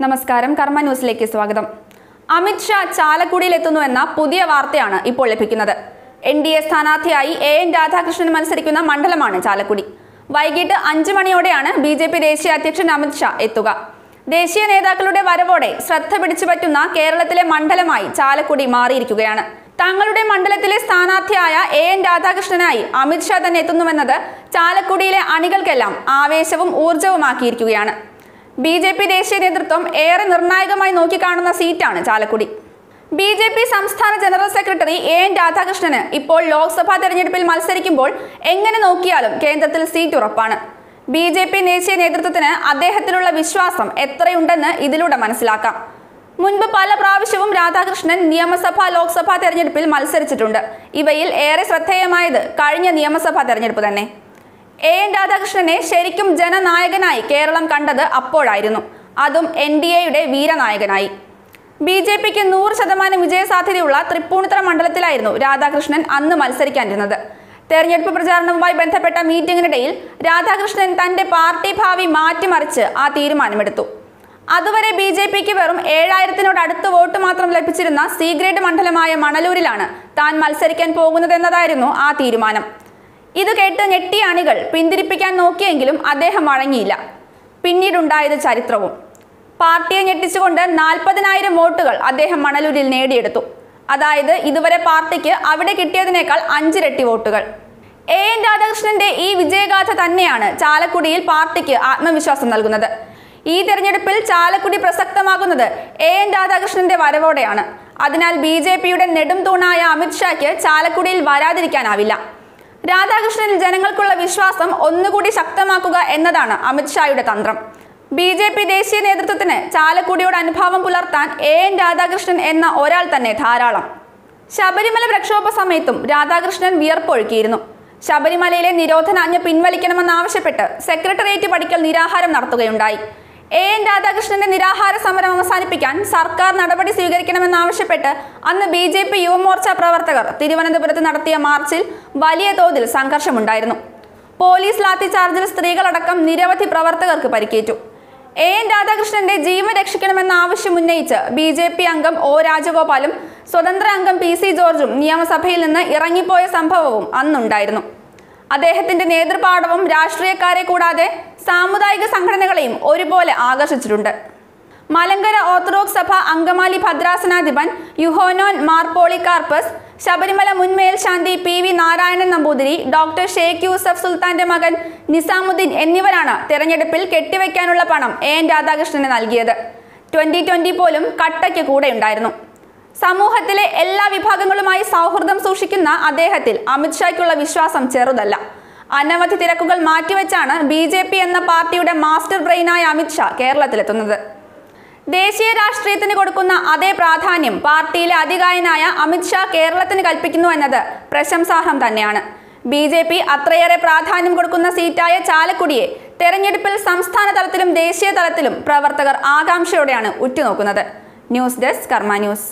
നമസ്കാരം, കർമ്മ ന്യൂസിലേക്ക് സ്വാഗതം. അമിത് ഷാ ചാലക്കുടിയിലെത്തുന്നുവെന്ന പുതിയ വാർത്തയാണ് ഇപ്പോൾ ലഭിക്കുന്നത്. NDA സ്ഥാനാർത്ഥിയായി AN രാധാകൃഷ്ണൻ മത്സരിക്കുന്ന മണ്ഡലമാണ് ചാലക്കുടി. വൈകിട്ട് 5 മണിയോടെയാണ് BJP ദേശീയ അധ്യക്ഷൻ അമിത് ഷാ എത്തുക. ദേശീയ നേതാക്കളുടെ വരവോടെ ശ്രദ്ധ പിടിച്ചുപറ്റുന്ന കേരളത്തിലെ മണ്ഡലമായി ചാലക്കുടി മാറിയിരിക്കുകയാണ്. തങ്ങളുടെ മണ്ഡലത്തിലെ സ്ഥാനാർത്ഥിയായ AN രാധാകൃഷ്ണനായി അമിത് ഷാ തന്നെ എത്തുന്നുവെന്നത് ചാലക്കുടിയിലെ അണികൾക്കെല്ലാം ആവേശവും ഊർജവുമാക്കിയിരിക്കുകയാണ്. BJP ദേശീയ നേതൃത്വം ഏറെ നിർണായകമായി നോക്കിക്കാണുന്ന സീറ്റാണ് ചാലക്കുടി. BJP സംസ്ഥാന ജനറൽ സെക്രട്ടറി AN രാധാകൃഷ്ണന് ഇപ്പോൾ ലോക്സഭാ തെരഞ്ഞെടുപ്പിൽ മത്സരിക്കുമ്പോൾ എങ്ങനെ നോക്കിയാലും കേന്ദ്രത്തിൽ സീറ്റ് ഉറപ്പാണ്. BJP ദേശീയ നേതൃത്വത്തിന് അദ്ദേഹത്തിലുള്ള വിശ്വാസം എത്രയുണ്ടെന്ന് ഇതിലൂടെ മനസ്സിലാക്കാം. മുൻപ് പല പ്രാവശ്യവും രാധാകൃഷ്ണൻ നിയമസഭാ ലോക്സഭാ തെരഞ്ഞെടുപ്പിൽ മത്സരിച്ചിട്ടുണ്ട്. ഇവയിൽ ഏറെ ശ്രദ്ധേയമായത് കഴിഞ്ഞ നിയമസഭാ തെരഞ്ഞെടുപ്പ് തന്നെ. AN രാധാകൃഷ്ണനെ ശരിക്കും ജനനായകനായി കേരളം കണ്ടത് അപ്പോഴായിരുന്നു, അതും NDAയുടെ വീരനായകനായി. BJPക്ക് 100% വിജയസാധ്യതയുള്ള തൃപ്പൂണിത്തുറ മണ്ഡലത്തിലായിരുന്നു രാധാകൃഷ്ണൻ അന്ന് മത്സരിക്കാനിരുന്നത്. തെരഞ്ഞെടുപ്പ് പ്രചാരണവുമായി ബന്ധപ്പെട്ട മീറ്റിംഗിനിടയിൽ രാധാകൃഷ്ണൻ തന്റെ പാർട്ടി ഭാവി മാറ്റിമറിച്ച് ആ തീരുമാനമെടുത്തു. അതുവരെ BJPക്ക് വെറും 7000-നോടടുത്ത് വോട്ട് മാത്രം ലഭിച്ചിരുന്ന C ഗ്രേഡ് മണ്ഡലമായ മണലൂരിലാണ് താൻ മത്സരിക്കാൻ പോകുന്നതെന്നതായിരുന്നു ആ തീരുമാനം. ഇത് കേട്ട് ഞെട്ടിയ അണികൾ പിന്തിരിപ്പിക്കാൻ നോക്കിയെങ്കിലും അദ്ദേഹം വഴങ്ങിയില്ല. പിന്നീടുണ്ടായത് ചരിത്രവും. പാർട്ടിയെ ഞെട്ടിച്ചുകൊണ്ട് 40,000 വോട്ടുകൾ അദ്ദേഹം മണലൂരിൽ നേടിയെടുത്തു. അതായത് ഇതുവരെ പാർട്ടിക്ക് അവിടെ കിട്ടിയതിനേക്കാൾ 5 ഇരട്ടി വോട്ടുകൾ. AN രാധാകൃഷ്ണന്റെ ഈ വിജയഗാഥ തന്നെയാണ് ചാലക്കുടിയിൽ പാർട്ടിക്ക് ആത്മവിശ്വാസം നൽകുന്നത്. ഈ തെരഞ്ഞെടുപ്പിൽ ചാലക്കുടി പ്രസക്തമാകുന്നത് AN രാധാകൃഷ്ണന്റെ വരവോടെയാണ്. അതിനാൽ BJPയുടെ നെടും തൂണായ അമിത് ഷായ്ക്ക് ചാലക്കുടിയിൽ വരാതിരിക്കാനാവില്ല. രാധാകൃഷ്ണനിൽ ജനങ്ങൾക്കുള്ള വിശ്വാസം ഒന്നുകൂടി ശക്തമാക്കുക എന്നതാണ് അമിത് ഷായുടെ തന്ത്രം. BJP ദേശീയ നേതൃത്വത്തിന് ചാലക്കുടിയോട് അനുഭാവം പുലർത്താൻ AN രാധാകൃഷ്ണൻ എന്ന ഒരാൾ തന്നെ ധാരാളം. ശബരിമല പ്രക്ഷോഭ സമയത്തും രാധാകൃഷ്ണൻ വിയർപ്പൊഴുക്കിയിരുന്നു. ശബരിമലയിലെ നിരോധനാജ്ഞ പിൻവലിക്കണമെന്നാവശ്യപ്പെട്ട് സെക്രട്ടേറിയറ്റ് പടിക്കൽ നിരാഹാരം നടത്തുകയുണ്ടായി. AN രാധാകൃഷ്ണന്റെ നിരാഹാര സമരം അവസാനിപ്പിക്കാൻ സർക്കാർ നടപടി സ്വീകരിക്കണമെന്നാവശ്യപ്പെട്ട് അന്ന് BJP യുവമോർച്ച പ്രവർത്തകർ തിരുവനന്തപുരത്ത് നടത്തിയ മാർച്ചിൽ വലിയ തോതിൽ സംഘർഷമുണ്ടായിരുന്നു. പോലീസ് ലാത്തിചാർജിൽ സ്ത്രീകളടക്കം നിരവധി പ്രവർത്തകർക്ക് പരിക്കേറ്റു. AN രാധാകൃഷ്ണന്റെ ജീവൻ രക്ഷിക്കണമെന്ന ആവശ്യം ഉന്നയിച്ച് BJP അംഗം O രാജഗോപാലും സ്വതന്ത്ര അംഗം PC ജോർജും നിയമസഭയിൽ നിന്ന് ഇറങ്ങിപ്പോയ സംഭവവും അന്നുണ്ടായിരുന്നു. അദ്ദേഹത്തിന്റെ നേതൃപാടവം രാഷ്ട്രീയക്കാരെ കൂടാതെ സാമുദായിക സംഘടനകളെയും ഒരുപോലെ ആകർഷിച്ചിട്ടുണ്ട്. മലങ്കര ഓർത്തഡോക്സ് സഭ അങ്കമാലി ഭദ്രാസനാധിപൻ യുഹോനോൻ മാർ പോളികാർപ്പസ്, ശബരിമല മുൻ മേൽശാന്തി PV നാരായണൻ നമ്പൂതിരി, ഡോക്ടർ ഷേഖ് യൂസഫ് സുൽത്താന്റെ മകൻ നിസാമുദ്ദീൻ എന്നിവരാണ് തെരഞ്ഞെടുപ്പിൽ കെട്ടിവെക്കാനുള്ള പണം AN രാധാകൃഷ്ണന് നൽകിയത്. 2020 പോലും കട്ടയ്ക്ക് കൂടെയുണ്ടായിരുന്നു. സമൂഹത്തിലെ എല്ലാ വിഭാഗങ്ങളുമായി സൗഹൃദം സൂക്ഷിക്കുന്ന അദ്ദേഹത്തിൽ അമിത് ഷായ്ക്കുള്ള വിശ്വാസം ചെറുതല്ല. അനവധി തിരക്കുകൾ മാറ്റിവെച്ചാണ് BJP എന്ന പാർട്ടിയുടെ മാസ്റ്റർ ബ്രെയിനായ അമിത് ഷാ കേരളത്തിലെത്തുന്നത്. ദേശീയ രാഷ്ട്രീയത്തിന് കൊടുക്കുന്ന അതേ പ്രാധാന്യം പാർട്ടിയിലെ അതികായനായ അമിത് ഷാ കേരളത്തിന് കൽപ്പിക്കുന്നു എന്നത് പ്രശംസാർഹം തന്നെയാണ്. BJP അത്രയേറെ പ്രാധാന്യം കൊടുക്കുന്ന സീറ്റായ ചാലക്കുടിയെ തെരഞ്ഞെടുപ്പിൽ സംസ്ഥാന തലത്തിലും ദേശീയ തലത്തിലും പ്രവർത്തകർ ആകാംക്ഷയോടെയാണ് ഉറ്റുനോക്കുന്നത്. ന്യൂസ് ഡെസ്ക്, കർമ്മ ന്യൂസ്.